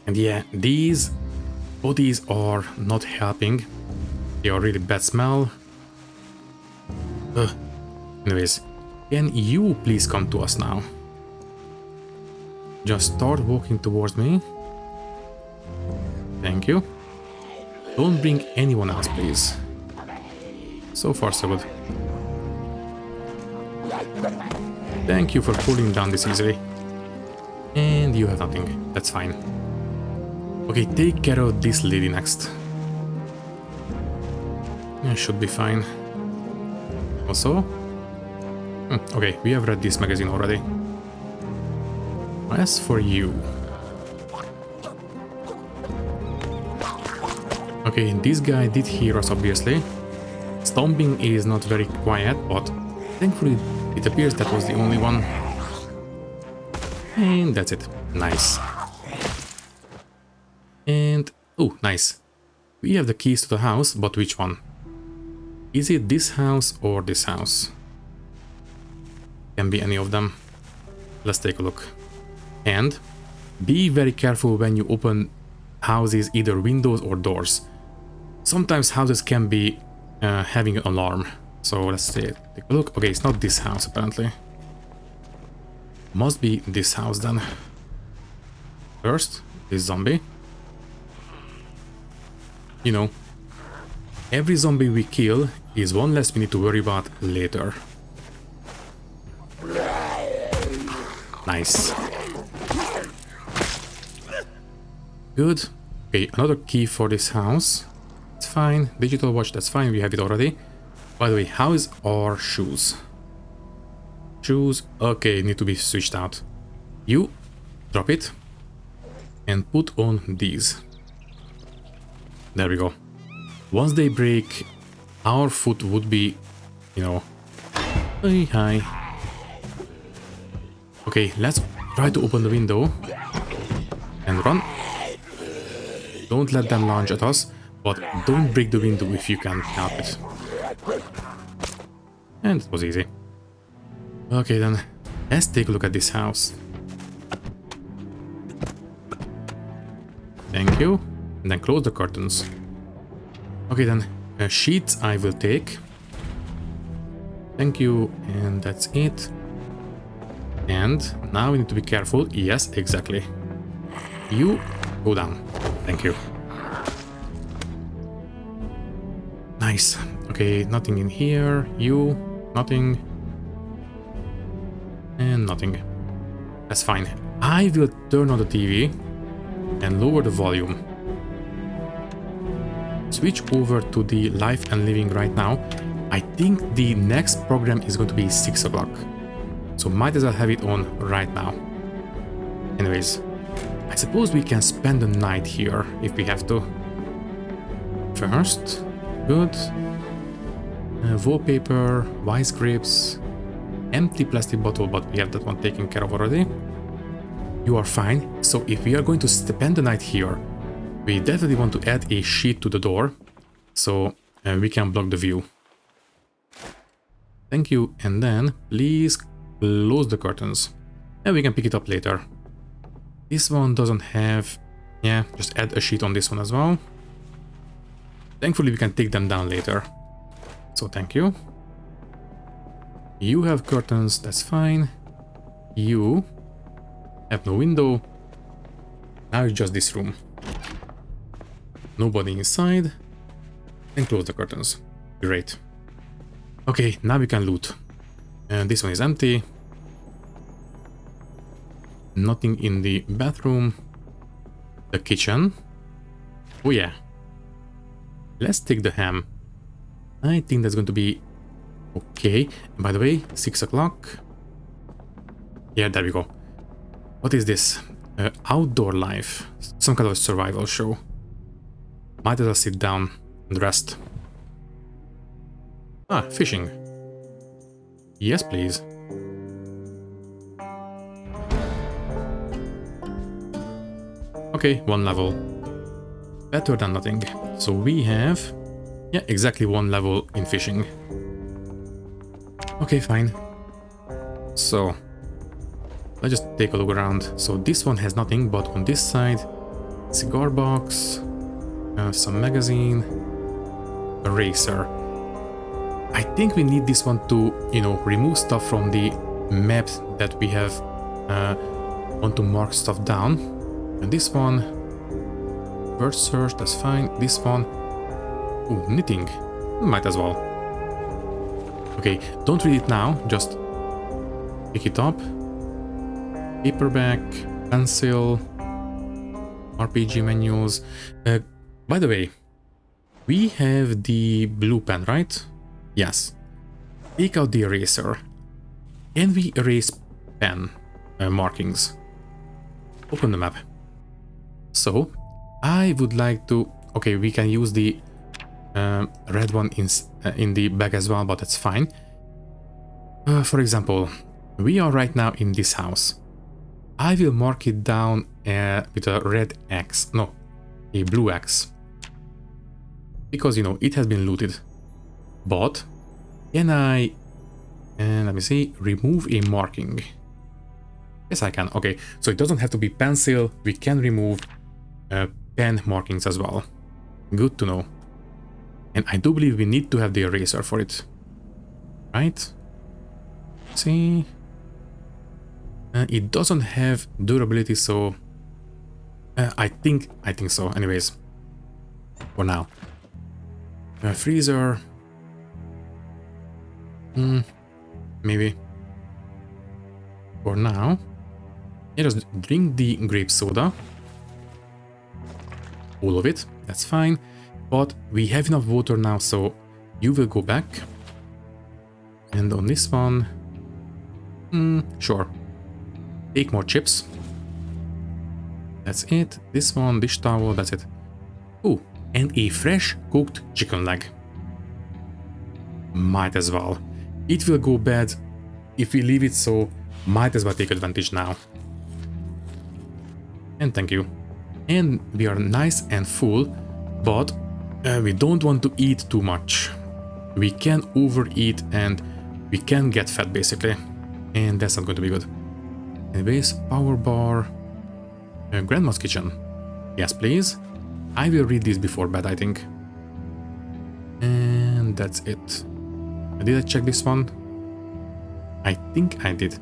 And yeah, these bodies are not helping. They are really bad smell. Anyways, can you please come to us now? Just start walking towards me. Thank you. Don't bring anyone else, please. So far, so good. Thank you for pulling down this easily. And you have nothing. That's fine. Okay, take care of this lady next. Yeah, should be fine. Also... okay, we have read this magazine already. As for you... okay, this guy did hear us, obviously. Stomping is not very quiet, but thankfully it appears that was the only one. And that's it. Nice. And... oh, nice. We have the keys to the house, but which one? Is it this house or this house? Can be any of them. Let's take a look. And be very careful when you open houses, either windows or doors. Sometimes houses can be having an alarm. So let's take a look. Okay, it's not this house apparently. Must be this house then. First, this zombie. You know, every zombie we kill is one less we need to worry about later. Nice. Good. Okay, another key for this house. It's fine. Digital watch, that's fine. We have it already. By the way, how is our shoes? Shoes. Okay, need to be switched out. You drop it and put on these. There we go. Once they break, our foot would be, you know, hey, hi. Okay, let's try to open the window and run. Don't let them launch at us, but don't break the window if you can help it. And it was easy. Okay then, let's take a look at this house. Thank you. And then close the curtains. Okay then, sheets I will take. Thank you, and that's it. And now we need to be careful. Yes, exactly. You go down. Thank you. Nice. Okay, nothing in here. You, nothing. And nothing. That's fine. I will turn on the TV and lower the volume. Switch over to the life and living right now. I think the next program is going to be 6 o'clock. So might as well have it on right now. Anyways, I suppose we can spend the night here if we have to. First, good. Wallpaper, vice grips, empty plastic bottle, but we have that one taken care of already. You are fine. So if we are going to spend the night here, we definitely want to add a sheet to the door, so we can block the view. Thank you, and then please close the curtains. And we can pick it up later. This one doesn't have... yeah, just add a sheet on this one as well. Thankfully we can take them down later. So thank you. You have curtains, that's fine. You have no window. Now it's just this room. Nobody inside. And close the curtains. Great. Okay, now we can loot. And this one is empty. Nothing in the bathroom. The kitchen. Oh yeah. Let's take the ham. I think that's going to be okay. And by the way, 6 o'clock. Yeah, there we go. What is this? Outdoor life. Some kind of survival show. Might as well sit down and rest. Ah, fishing. Yes, please. Okay, 1 level. Better than nothing. So we have... yeah, exactly 1 level in fishing. Okay, fine. So... let's just take a look around. So this one has nothing, but on this side... cigar box... some magazine, a eraser. I think we need this one to, you know, remove stuff from the maps that we have. Want to mark stuff down. And this one, word search, that's fine. This one, ooh, knitting, might as well. Okay, don't read it now, just pick it up. Paperback, pencil, RPG menus. By the way, we have the blue pen, right? Yes. Take out the eraser. Can we erase pen markings? Open the map. So, I would like to... okay, we can use the red one in the bag as well, but that's fine. For example, we are right now in this house. I will mark it down with a red X. No, a blue X. Because, you know, it has been looted. But can I, and let me see, remove a marking. Yes, I can. Okay, so it doesn't have to be pencil. We can remove pen markings as well. Good to know. And I do believe we need to have the eraser for it. Right? See? It doesn't have durability, so... I think so. Anyways. For now. Freezer. Maybe. For now. Yeah, just drink the grape soda. All of it. That's fine. But we have enough water now, so you will go back. And on this one... sure. Take more chips. That's it. This one, dish towel, that's it. Ooh, and a fresh cooked chicken leg. Might as well. It will go bad if we leave it, so might as well take advantage now. And thank you. And we are nice and full, but we don't want to eat too much. We can overeat and we can get fat basically. And that's not going to be good. Anyways, power bar. Grandma's kitchen. Yes, please. I will read this before bed, I think. And that's it. Did I check this one? I think I did.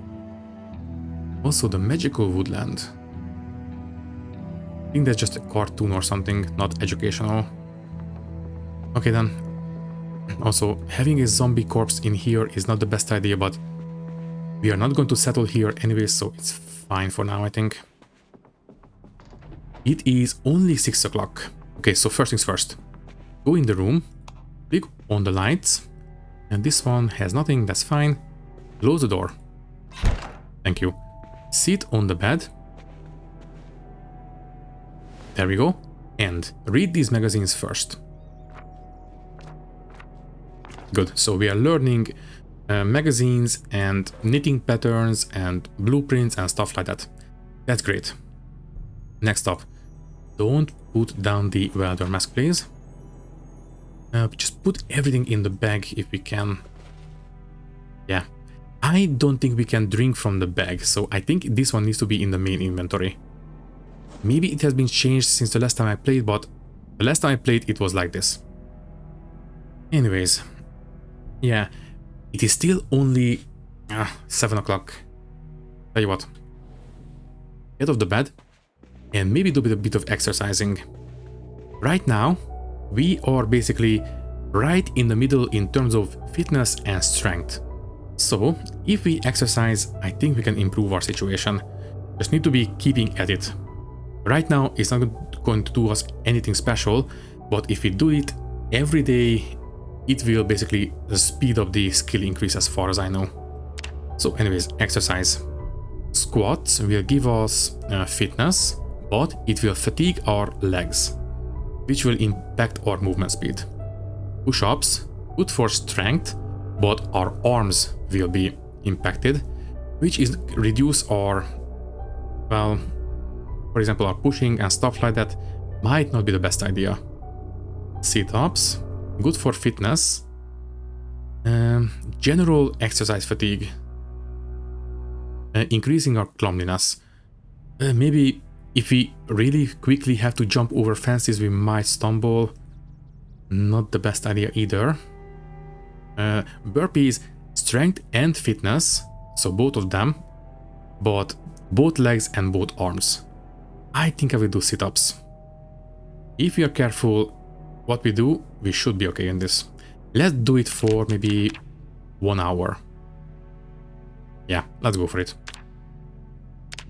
Also, the magical woodland. I think that's just a cartoon or something, not educational. Okay then. Also, having a zombie corpse in here is not the best idea, but we are not going to settle here anyway, so it's fine for now, I think. It is only 6 o'clock. Okay, so first things first. Go in the room, click on the lights, and this one has nothing, that's fine. Close the door. Thank you. Sit on the bed. There we go. And read these magazines first. Good, so we are learning magazines and knitting patterns and blueprints and stuff like that. That's great. Next up, don't put down the welder mask, please. Just put everything in the bag if we can. Yeah, I don't think we can drink from the bag, so I think this one needs to be in the main inventory. Maybe it has been changed since the last time I played, but the last time I played it was like this. Anyways, yeah, it is still only 7 o'clock. Tell you what, get off the bed and maybe do a bit of exercising. Right now, we are basically right in the middle in terms of fitness and strength. So, if we exercise, I think we can improve our situation. Just need to be keeping at it. Right now, it's not going to do us anything special, but if we do it every day, it will basically speed up the skill increase as far as I know. So anyways, exercise. Squats will give us fitness, but it will fatigue our legs, which will impact our movement speed. Push-ups, good for strength, but our arms will be impacted, which is reduce our, well, for example, our pushing and stuff like that might not be the best idea. Sit-ups, good for fitness. General exercise fatigue. Increasing our clumsiness. Maybe if we really quickly have to jump over fences, we might stumble. Not the best idea either. Burpees, strength and fitness, so both of them, but both legs and both arms. I think I will do sit-ups. If we are careful what we do, we should be okay in this. Let's do it for maybe 1 hour. Yeah, let's go for it.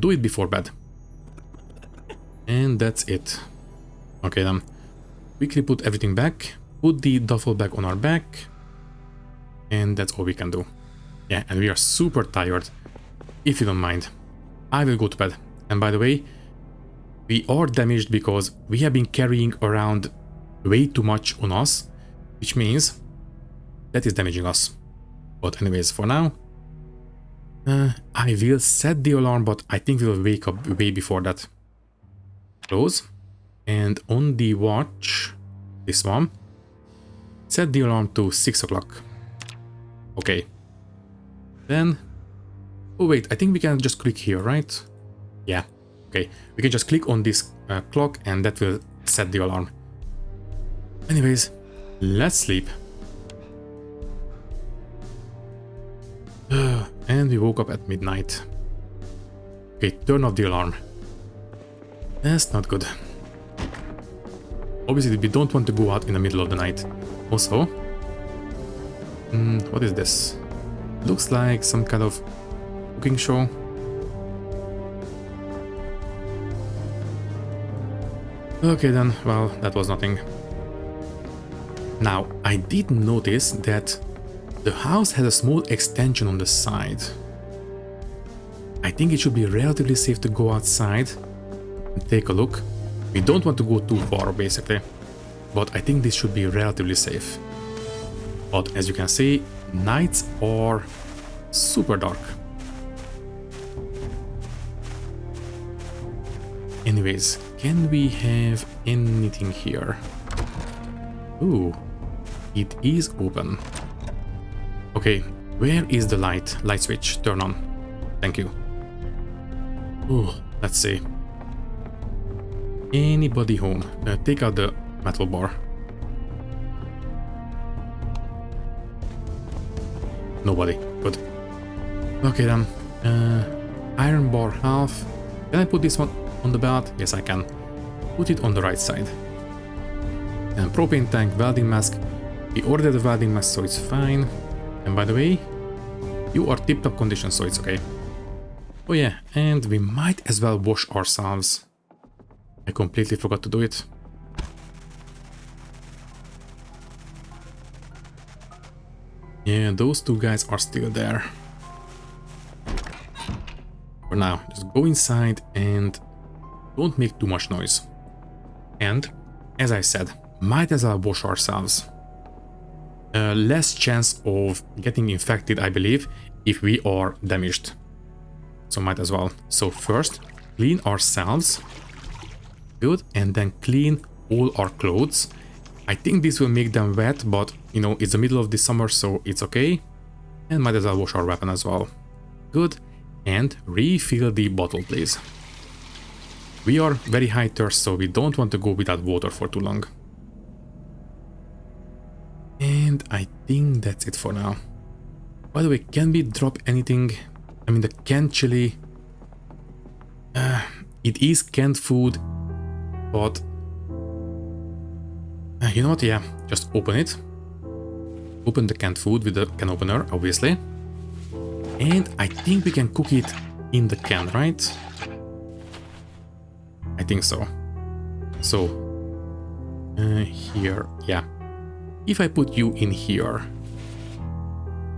Do it before bed. And that's it. Okay then. Quickly put everything back. Put the duffel bag on our back. And that's all we can do. Yeah, and we are super tired. If you don't mind, I will go to bed. And by the way, we are damaged because we have been carrying around way too much on us, which means that is damaging us. But anyways, for now, I will set the alarm, but I think we'll wake up way before that. Close. And on the watch, this one, set the alarm to 6 o'clock. Okay. Then Oh wait, I think we can just click here, right? Yeah, okay. We can just click on this clock and that will set the alarm. Anyways, let's sleep. And we woke up at midnight. Okay, turn off the alarm. That's not good. Obviously, we don't want to go out in the middle of the night. Also, what is this? Looks like some kind of cooking show. Okay then, well, that was nothing. Now, I did notice that the house has a small extension on the side. I think it should be relatively safe to go outside and take a look. We don't want to go too far, basically, but I think this should be relatively safe. But as you can see, nights are super dark. Anyways, can we have anything here? Ooh, it is open. Okay, where is the light switch? Turn on. Thank you. Ooh, let's see. Anybody home? Take out the metal bar. Nobody. Good. Okay then. Iron bar half. Can I put this one on the belt? Yes, I can. Put it on the right side. And propane tank, welding mask. We ordered the welding mask, so it's fine. And by the way, you are tip-top condition, so it's okay. Oh yeah, and we might as well wash ourselves. I completely forgot to do it. Yeah, those two guys are still there. For now, just go inside and don't make too much noise. And, as I said, might as well wash ourselves. Less chance of getting infected, I believe, if we are damaged. So might as well. So first, clean ourselves. Good, and then clean all our clothes. I think this will make them wet, but you know, it's the middle of the summer, so it's okay. And might as well wash our weapon as well. Good, and refill the bottle, please. We are very high thirst, so we don't want to go without water for too long. And I think that's it for now. By the way, can we drop anything? I mean, the canned chili. It is canned food, but you know what? Yeah, just open it. Open the canned food with the can opener, obviously. And I think we can cook it in the can, right? I think so. So, here, yeah. If I put you in here,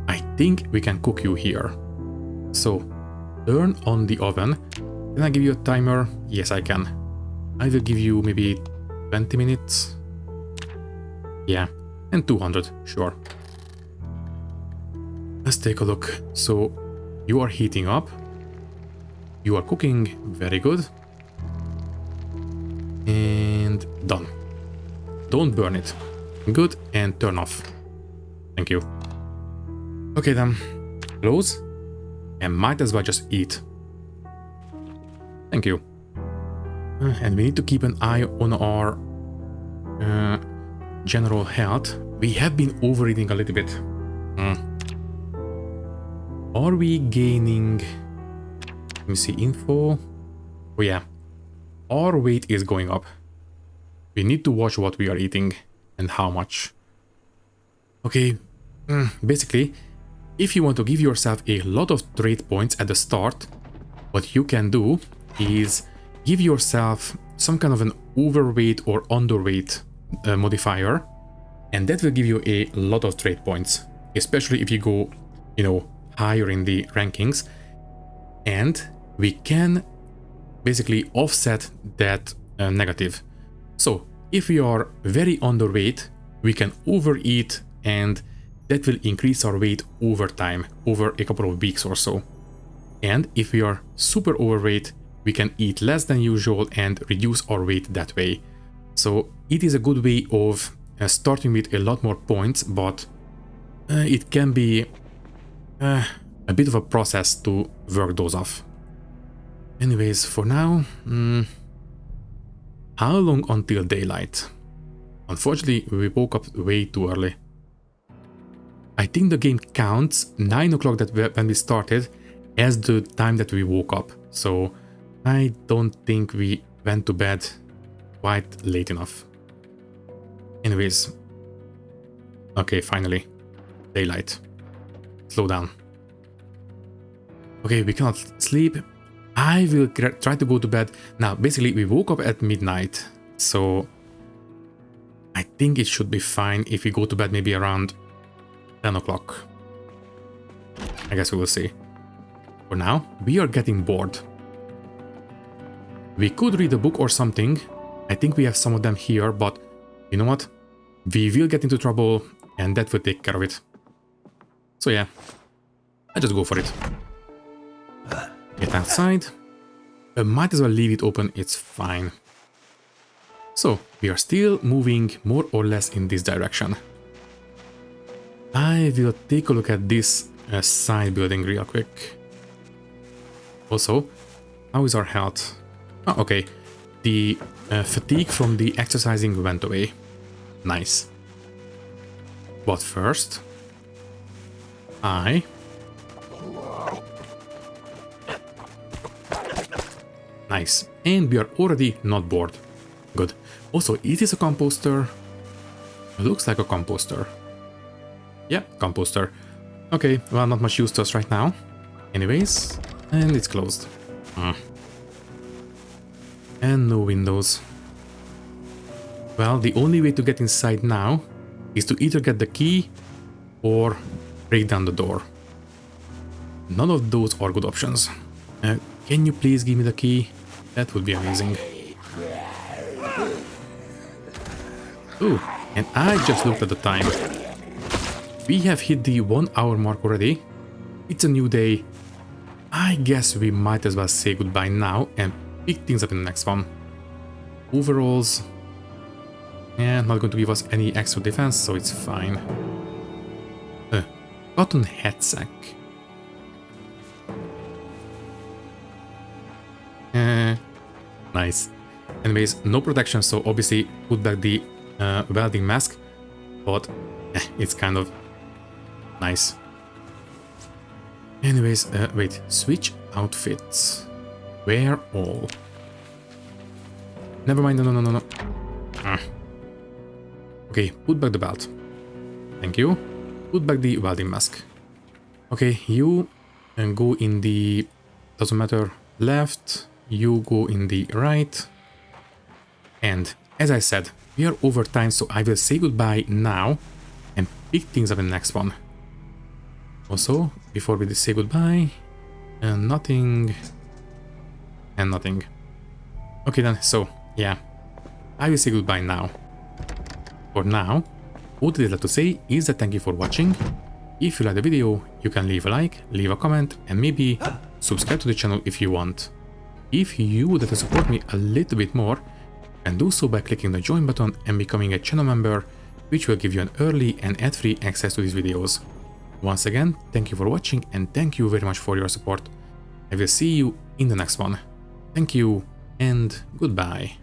I think we can cook you here. So, turn on the oven. Can I give you a timer? Yes, I can. I will give you maybe 20 minutes. Yeah, and 200, sure. Let's take a look. So, you are heating up. You are cooking, very good. And done. Don't burn it. Good, and turn off. Thank you. Okay then, close. And might as well just eat. Thank you. And we need to keep an eye on our general health. We have been overeating a little bit. Are we gaining... Let me see, info. Oh yeah. Our weight is going up. We need to watch what we are eating and how much. Okay, basically, if you want to give yourself a lot of trait points at the start, what you can do is give yourself some kind of an overweight or underweight modifier, and that will give you a lot of trait points, especially if you go, you know, higher in the rankings. And we can basically offset that negative. So if we are very underweight, we can overeat, and that will increase our weight over time, over a couple of weeks or so. And if we are super overweight, we can eat less than usual and reduce our weight that way. So it is a good way of starting with a lot more points, but it can be a a bit of a process to work those off. Anyways, for now, how long until daylight? Unfortunately, we woke up way too early. I think the game counts 9 o'clock when we started as the time that we woke up. So I don't think we went to bed quite late enough. Anyways. Okay, finally. Daylight. Slow down. Okay, we cannot sleep. I will try to go to bed. Now, basically, we woke up at midnight. So I think it should be fine if we go to bed maybe around 10 o'clock. I guess we will see. For now, we are getting bored. We could read a book or something. I think we have some of them here, but you know what? We will get into trouble and that will take care of it. So yeah, I just go for it. Get outside. I might as well leave it open, it's fine. So, we are still moving more or less in this direction. I will take a look at this side building real quick. Also, how is our health? Oh, okay. The fatigue from the exercising went away. Nice. But first, Nice. And we are already not bored. Good. Also, is this a composter? It looks like a composter. Yeah, composter. Okay, well, not much use to us right now. Anyways, and it's closed. And no windows. Well, the only way to get inside now is to either get the key or break down the door. None of those are good options. Can you please give me the key? That would be amazing. Ooh, and I just looked at the time. We have hit the 1 hour mark already. It's a new day. I guess we might as well say goodbye now and pick things up in the next one. Overalls. Yeah, not going to give us any extra defense, so it's fine. Cotton hat sack. Nice. Anyways, no protection, so obviously put back the welding mask, but it's kind of nice. Anyways, wait, switch outfits. Wear all. Never mind, no. Okay, put back the belt. Thank you. Put back the welding mask. Okay, you go in the, doesn't matter, left. You go in the right. And as I said, we are over time, so I will say goodbye now and pick things up in the next one. Also, before we say goodbye, nothing and nothing. Okay then, so yeah, I will say goodbye now. For now, all that is left to say is that thank you for watching. If you like the video, you can leave a like, leave a comment, and maybe subscribe to the channel if you want. If you would like to support me a little bit more, and do so by clicking the join button and becoming a channel member, which will give you an early and ad-free access to these videos. Once again, thank you for watching and thank you very much for your support. I will see you in the next one. Thank you and goodbye.